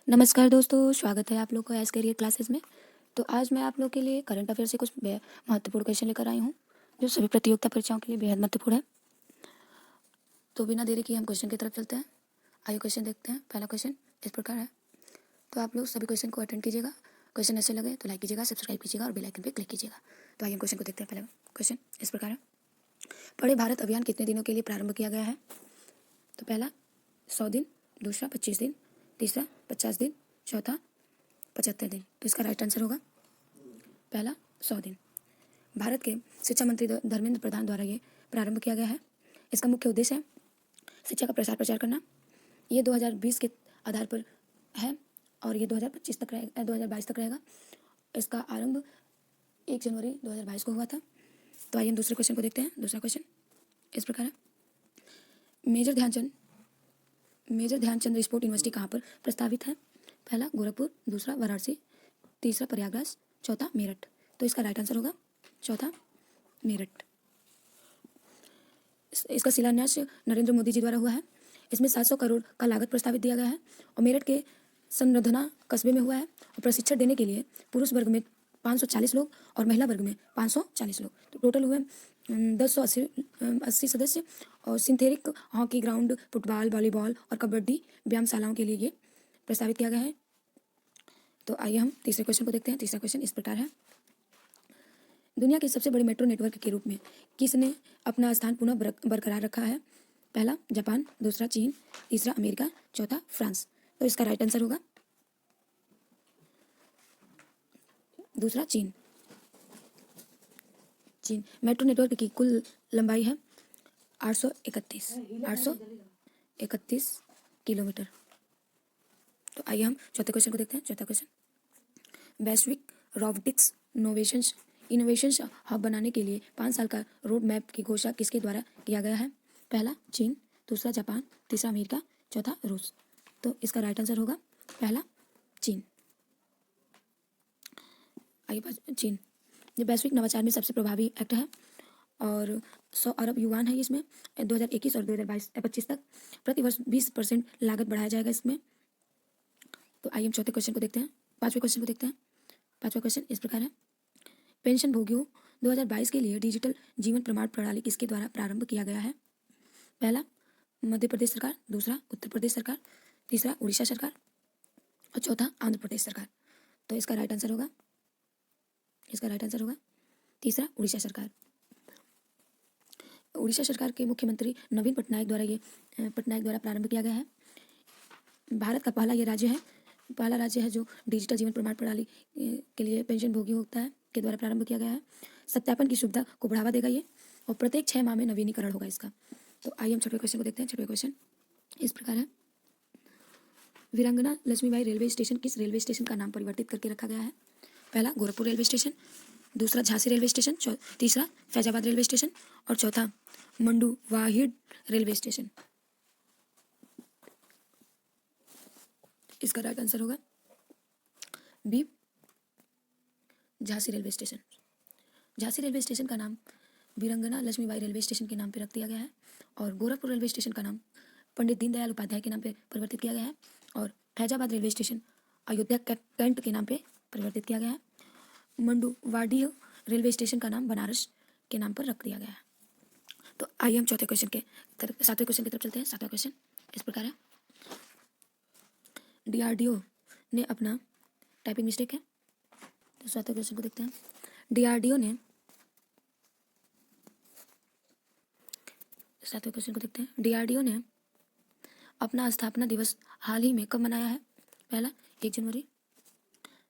नमस्कार दोस्तों, स्वागत है आप लोग को एस करियर क्लासेस में। तो आज मैं आप लोग के लिए करंट अफेयर से कुछ महत्वपूर्ण क्वेश्चन लेकर आई हूँ, जो सभी प्रतियोगिता परीक्षाओं के लिए बेहद महत्वपूर्ण है। तो बिना देरी किए हम क्वेश्चन की तरफ चलते हैं। आइए क्वेश्चन देखते हैं। पहला क्वेश्चन इस प्रकार है, तो आप लोग सभी क्वेश्चन को अटेंड कीजिएगा। क्वेश्चन ऐसे लगे तो लाइक कीजिएगा, सब्सक्राइब कीजिएगा और बेल आइकन पर क्लिक कीजिएगा। तो आइए हम क्वेश्चन को देखते हैं। पहला क्वेश्चन इस प्रकार है, पढ़े भारत अभियान कितने दिनों के लिए प्रारंभ किया गया है? तो पहला 100 दिन, दूसरा 25 दिन, तीसरा 50 दिन, चौथा 75 दिन। तो इसका राइट आंसर होगा पहला 100 दिन। भारत के शिक्षा मंत्री धर्मेंद्र प्रधान द्वारा ये प्रारंभ किया गया है। इसका मुख्य उद्देश्य है शिक्षा का प्रचार करना। ये 2020 के आधार पर है और ये 2022 तक रहेगा। इसका आरंभ 1 जनवरी 2022 को हुआ था। तो आइए हम दूसरे क्वेश्चन को देखते हैं। दूसरा क्वेश्चन इस प्रकार है, मेजर ध्यानचंद स्पोर्ट यूनिवर्सिटी कहाँ पर प्रस्तावित है? पहला गोरखपुर, दूसरा वाराणसी, तीसरा प्रयागराज, चौथा मेरठ। तो इसका राइट आंसर होगा चौथा मेरठ। इसका शिलान्यास नरेंद्र मोदी जी द्वारा हुआ है। इसमें 700 करोड़ का लागत प्रस्तावित दिया गया है और मेरठ के संवर्धना कस्बे में हुआ है। और प्रशिक्षण देने के लिए पुरुष वर्ग में 540 लोग और महिला वर्ग में 540 लोग, तो टोटल हुए 1080 सदस्य। और synthetic hockey ground, football, volleyball और कबड्डी व्यायामशालाओं के लिए ये प्रस्तावित किया गया है। तो आइए हम तीसरे क्वेश्चन को देखते हैं। तीसरा क्वेश्चन इस प्रकार है, दुनिया के सबसे बड़े मेट्रो नेटवर्क के रूप में किसने अपना स्थान पुनः बरकरार रखा है? पहला जापान, दूसरा चीन, तीसरा अमेरिका, चौथा फ्रांस। तो इसका राइट आंसर होगा दूसरा चीन। मेट्रो नेटवर्क की कुल लंबाई है 831 किलोमीटर। तो आइए हम चौथे क्वेश्चन को देखते हैं। चौथा क्वेश्चन, वैश्विक रोबोटिक्स इनोवेशंस हब बनाने के लिए 5 साल का रोड मैप की घोषणा किसके द्वारा किया गया है? पहला चीन, दूसरा जापान, तीसरा अमेरिका, चौथा रूस। तो इसका राइट आंसर होगा पहला चीन। आइए चीन ये वैश्विक नवाचार में सबसे प्रभावी एक्ट है और 100 अरब युवान है इसमें। 2021 और 2025 तक प्रति वर्ष 20% लागत बढ़ाया जाएगा इसमें। तो आइए हम चौथे क्वेश्चन को देखते हैं। पांचवें क्वेश्चन को देखते हैं। पांचवा क्वेश्चन इस प्रकार है, पेंशन भोगियों 2022 के लिए डिजिटल जीवन प्रमाण प्रणाली किसके द्वारा प्रारंभ किया गया है? पहला मध्य प्रदेश सरकार, दूसरा उत्तर प्रदेश सरकार, तीसरा उड़ीसा सरकार और चौथा आंध्र प्रदेश सरकार। तो इसका राइट आंसर होगा तीसरा उड़ीसा सरकार। उड़ीसा सरकार के मुख्यमंत्री नवीन पटनायक द्वारा प्रारंभ किया गया है। भारत का पहला राज्य है जो डिजिटल जीवन प्रमाण प्रणाली के लिए पेंशन भोगी होता है के द्वारा प्रारंभ किया गया है। सत्यापन की सुविधा को बढ़ावा देगा ये और प्रत्येक 6 माह में नवीनीकरण होगा इसका। तो आइए हम छठवें क्वेश्चन को देखते हैं। छठवें क्वेश्चन इस प्रकार है, वीरांगना लक्ष्मीबाई रेलवे स्टेशन किस रेलवे स्टेशन का नाम परिवर्तित करके रखा गया है? पहला गोरखपुर रेलवे स्टेशन, दूसरा झांसी रेलवे स्टेशन, तीसरा फैजाबाद रेलवे स्टेशन और चौथा मंडुवाहिड रेलवे स्टेशन। इसका राइट आंसर होगा B Jhansi railway station. Jhansi railway station का नाम वीरांगना लक्ष्मीबाई रेलवे स्टेशन के नाम पर रख दिया गया है और गोरखपुर रेलवे स्टेशन का नाम पंडित दीनदयाल उपाध्याय के नाम पर परिवर्तित किया गया है और Faizabad railway station Ayodhya cantt के नाम पर परिवर्तित किया गया है। मंडुवाडीह रेलवे स्टेशन का नाम बनारस के नाम पर रख दिया गया है। तो आइए हम सातवें क्वेश्चन की तरफ चलते हैं। सातवां क्वेश्चन इस प्रकार है, डीआरडीओ ने अपना टाइपिंग मिस्टेक है। तो सातवें क्वेश्चन को देखते हैं। डीआरडीओ ने अपना स्थापना दिवस हाल ही में कब मनाया है? पहला 1 जनवरी,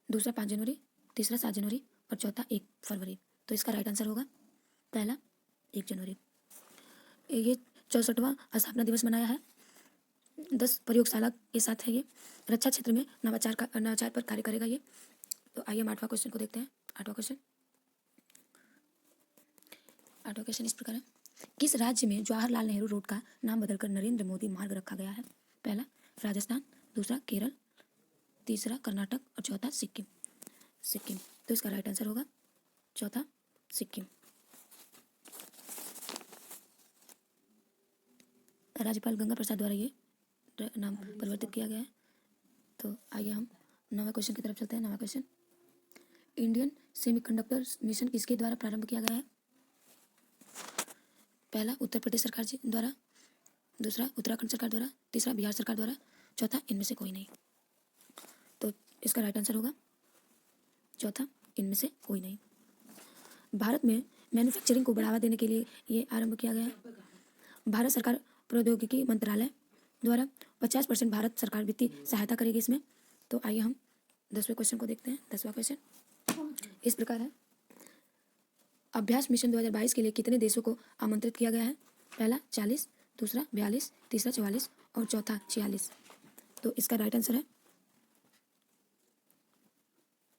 दूसरा 5 जनवरी, तीसरा 7 जनवरी और चौथा 1 फरवरी। तो इसका राइट आंसर होगा पहला 1 जनवरी। ये 64वां स्थापना दिवस मनाया है। 10 प्रयोगशाला के साथ है ये। रक्षा क्षेत्र में नवाचार पर कार्य करेगा ये। तो आइए हम 8वां क्वेश्चन को देखते हैं। 8वां क्वेश्चन इस प्रकार है, किस राज्य में जवाहरलाल नेहरू रोड का नाम बदलकर नरेंद्र मोदी मार्ग रखा गया है? पहला राजस्थान, दूसरा केरल, तीसरा कर्नाटक और चौथा सिक्किम। तो इसका राइट आंसर होगा चौथा सिक्किम। राज्यपाल गंगा प्रसाद द्वारा ये नाम परिवर्तित किया गया है। तो आइए हम 9वें क्वेश्चन की तरफ चलते हैं। 9वां क्वेश्चन, इंडियन सेमीकंडक्टर मिशन किसके द्वारा प्रारंभ किया गया है? पहला उत्तर प्रदेश सरकार द्वारा, दूसरा उत्तराखंड सरकार द्वारा, तीसरा बिहार सरकार द्वारा, चौथा इनमें से कोई नहीं। तो इसका राइट आंसर होगा चौथा, इनमें से कोई नहीं। भारत में मैन्युफैक्चरिंग को बढ़ावा देने के लिए ये आरंभ किया गया है। भारत सरकार प्रौद्योगिकी मंत्रालय द्वारा 50% भारत सरकार वित्तीय सहायता करेगी इसमें। तो आइए हम 10वें क्वेश्चन को देखते हैं। 10वां क्वेश्चन इस प्रकार है, अभ्यास मिशन 2022 के लिए कितने देशों को आमंत्रित किया गया है? पहला 40, दूसरा 42, तीसरा 44 और चौथा 46। तो इसका राइट आंसर है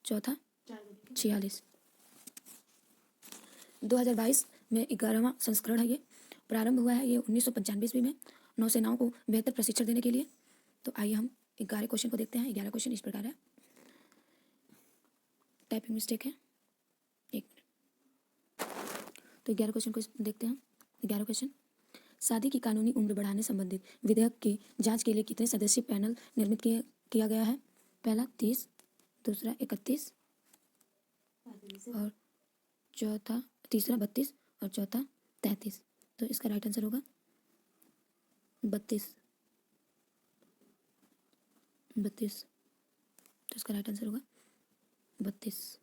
चौथा 46। 2022 में 11वां संस्करण है। ये प्रारंभ हुआ है ये 1995 ईस्वी में नौसेनाओं को बेहतर प्रशिक्षण देने के लिए। तो आइए हम 11 क्वेश्चन को देखते हैं। 11 क्वेश्चन इस प्रकार है, टाइपिंग मिस्टेक है, एक तो 11 क्वेश्चन को देखते हैं। 11 क्वेश्चन, शादी की कानूनी उम्र बढ़ाने संबंधित विधेयक की जांच के लिए कितने सदस्यीय पैनल निर्मित किया गया है? पहला 30, दूसरा 31 और चौथा, तीसरा 32 और चौथा 33। तो इसका राइट आंसर होगा 32। तो इसका राइट आंसर होगा 32।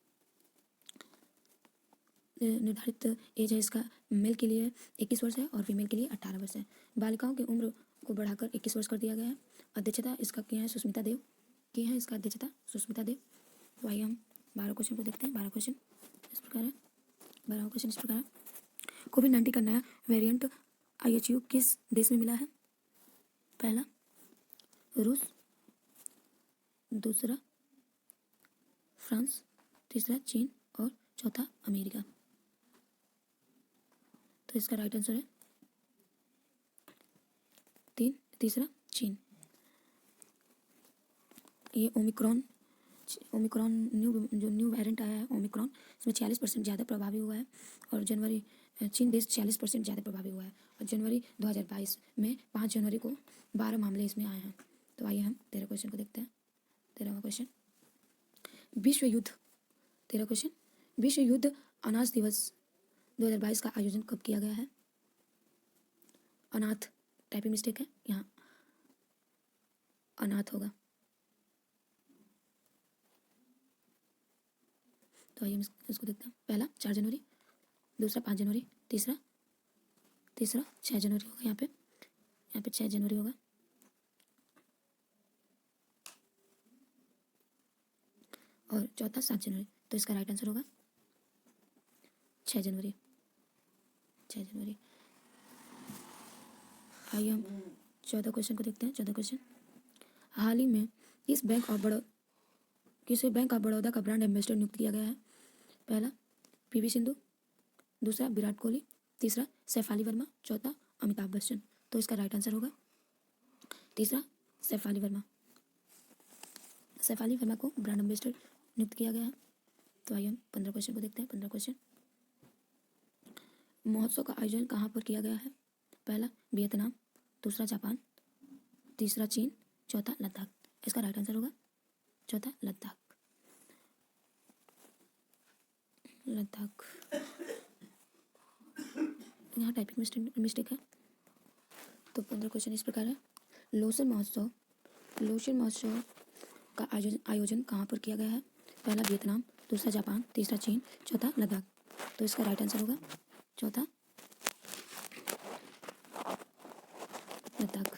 निर्धारित एज है इसका, मेल के लिए 21 वर्ष है और फीमेल के लिए 18 वर्ष है। बालिकाओं की उम्र को बढ़ाकर 21 वर्ष कर दिया गया है। अध्यक्षता इसका किया है सुष्मिता देव, की है इसका अध्यक्षता सुष्मिता देव। तो आइए हम 12 क्वेश्चन को देखते हैं। 12 क्वेश्चन इस प्रकार है, 12वां क्वेश्चन इस प्रकार है, कोविड-19 का नया वेरिएंट IHU किस देश में मिला है? पहला रूस, दूसरा फ्रांस, तीसरा चीन और चौथा अमेरिका। तो इसका राइट आंसर है तीसरा चीन। ये ओमिक्रॉन न्यू वेरिएंट आया है ओमिक्रॉन, इसमें 46% ज़्यादा प्रभावी हुआ है और चीन देश 46% ज़्यादा प्रभावी हुआ है। और जनवरी 2022 में 5 जनवरी को 12 मामले इसमें आए हैं। तो आइए हम 13 क्वेश्चन को देखते हैं। 13वां क्वेश्चन, विश्व युद्ध 13 क्वेश्चन, विश्व युद्ध अनाथ दिवस 2022 का आयोजन कब किया गया है? अनाथ, टाइपिंग मिस्टेक है, यहाँ अनाथ होगा। तो आइए हम इसको देखते हैं। पहला 4 जनवरी, दूसरा 5 जनवरी, तीसरा 6 जनवरी होगा। यहाँ पे 6 जनवरी होगा और चौथा 7 जनवरी। तो इसका राइट आंसर होगा 6 जनवरी। 6 जनवरी। आइए हम 14 क्वेश्चन को देखते हैं। 14 क्वेश्चन, हाल ही में किस बैंक ऑफ बड़ौदा का ब्रांड एम्बेसडर नियुक्त किया गया है? पहला PV सिंधु, दूसरा विराट कोहली, तीसरा सैफ अली वर्मा, चौथा अमिताभ बच्चन। तो इसका राइट आंसर होगा तीसरा सैफ अली वर्मा। सैफ अली वर्मा को ब्रांड एम्बेसडर नियुक्त किया गया है। तो आइए हम 15 क्वेश्चन को देखते हैं। 15 क्वेश्चन, महोत्सव का आयोजन कहाँ पर किया गया है? पहला वियतनाम, दूसरा जापान, तीसरा चीन, चौथा लद्दाख। इसका राइट आंसर होगा चौथा लद्दाख। यहाँ टाइपिंग मिस्टेक है। तो 15 क्वेश्चन इस प्रकार है, लोशन महोत्सव का आयोजन कहाँ पर किया गया है? पहला वियतनाम, दूसरा जापान, तीसरा चीन, चौथा लद्दाख। तो इसका राइट आंसर होगा चौथा लद्दाख।